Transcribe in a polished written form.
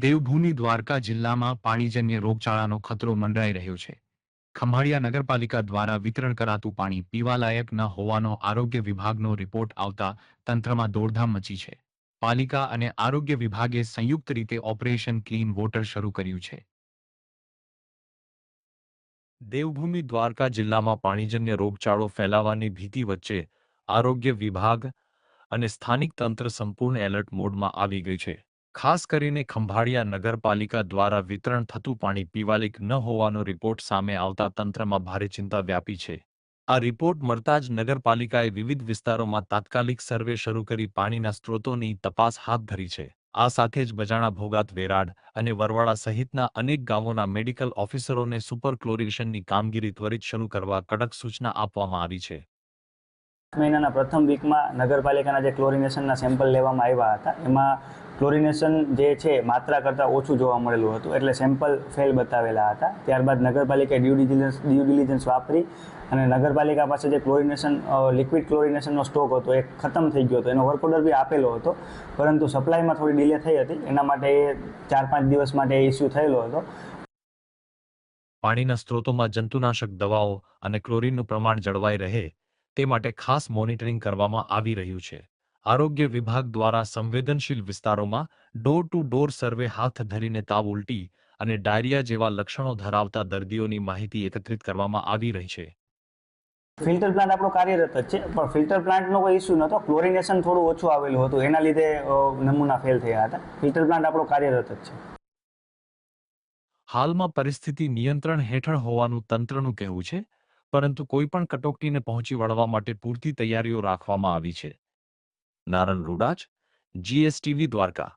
દેવભૂમિ દ્વારકા જિલ્લામાં પાણીજન્ય રોગચાળાનો ખતરો મંડરાઈ રહ્યો છે. ખંભાળિયા નગરપાલિકા દ્વારા વિતરણ કરાતું પાણી પીવાલાયક ન હોવાનો આરોગ્ય વિભાગનો રિપોર્ટ આવતા તંત્રમાં દોડધામ મચી છે. પાલિકા અને આરોગ્ય વિભાગે સંયુક્ત રીતે ઓપરેશન ક્લીન વોટર શરૂ કર્યું છે. દેવભૂમિ દ્વારકા જિલ્લામાં પાણીજન્ય રોગચાળો ફેલાવાની ભીતિ વચ્ચે આરોગ્ય વિભાગ અને સ્થાનિક તંત્ર સંપૂર્ણ એલર્ટ મોડમાં આવી ગઈ છે. ખાસ કરીને ખંભાળિયા નગરપાલિકા દ્વારા વિતરણ થતું પાણી પીવાલાયક ન હોવાનો રિપોર્ટ સામે આવતા તંત્રમાં ભારે ચિંતા વ્યાપી છે. આ રિપોર્ટ મળતા જ નગરપાલિકાએ વિવિધ વિસ્તારોમાં તાત્કાલિક સર્વે શરૂ કરી પાણીના સ્ત્રોતોની તપાસ હાથ ધરી છે. આ સાથે જ બજાણા ભોગાત વેરાડ અને વરવાડા સહિતના અનેક ગામોના મેડિકલ ઓફિસરોને સુપર ક્લોરિનેશનની કામગીરી ત્વરિત શરૂ કરવા કડક સૂચના આપવામાં આવી છે. મહિનાના પ્રથમ વીકમાં નગરપાલિકાના જે ક્લોરિનેશનના સેમ્પલ લેવામાં આવ્યા હતા એમાં ક્લોરિનેશન જે છે માત્રા કરતાં ઓછું જોવા મળેલું હતું, એટલે સેમ્પલ ફેલ બતાવેલા હતા. ત્યારબાદ નગરપાલિકાએ ડ્યુ ડિલિજન્સ વાપરી અને નગરપાલિકા પાસે જે ક્લોરિનેશન લિક્વિડ ક્લોરિનેશનનો સ્ટોક હતો એ ખતમ થઈ ગયો હતો. એનો વર્ક ઓર્ડર બી આપેલો હતો, પરંતુ સપ્લાયમાં થોડી ડિલે થઈ હતી. એના માટે 4-5 દિવસ માટે ઇસ્યુ થયેલો હતો. પાણીના સ્ત્રોતોમાં જંતુનાશક દવાઓ અને ક્લોરીનનું પ્રમાણ જળવાઈ રહે તે માટે ખાસ મોનિટરિંગ કરવામાં આવી રહ્યું છે. આરોગ્ય વિભાગ દ્વારા સંવેદનશીલ વિસ્તારોમાં ડોર ટુ ડોર સર્વે હાથ ધરીને તાવ, ઉલટી અને ડાયરિયા જેવા લક્ષણો ધરાવતા દર્દીઓની માહિતી એકત્રિત કરવામાં આવી રહી છે. ફિલ્ટર પ્લાન્ટ આપણો કાર્યરત જ છે, પણ ફિલ્ટર પ્લાન્ટનો કોઈ ઇસ્યુ નહોતો. ક્લોરિનેશન થોડું ઓછું આવેલું હતું, એના લીધે નમૂના ફેલ થયા હતા. ફિલ્ટર પ્લાન્ટ આપણો કાર્યરત જ છે. હાલમાં પરિસ્થિતિ નિયંત્રણ હેઠળ હોવાનું તંત્રનું કહેવું છે, પરંતુ કોઈપણ કટોકટીને પહોંચી વળવા માટે પૂરતી તૈયારીઓ રાખવામાં આવી છે. નારણ રૂડાચ, GSTV દ્વારકા.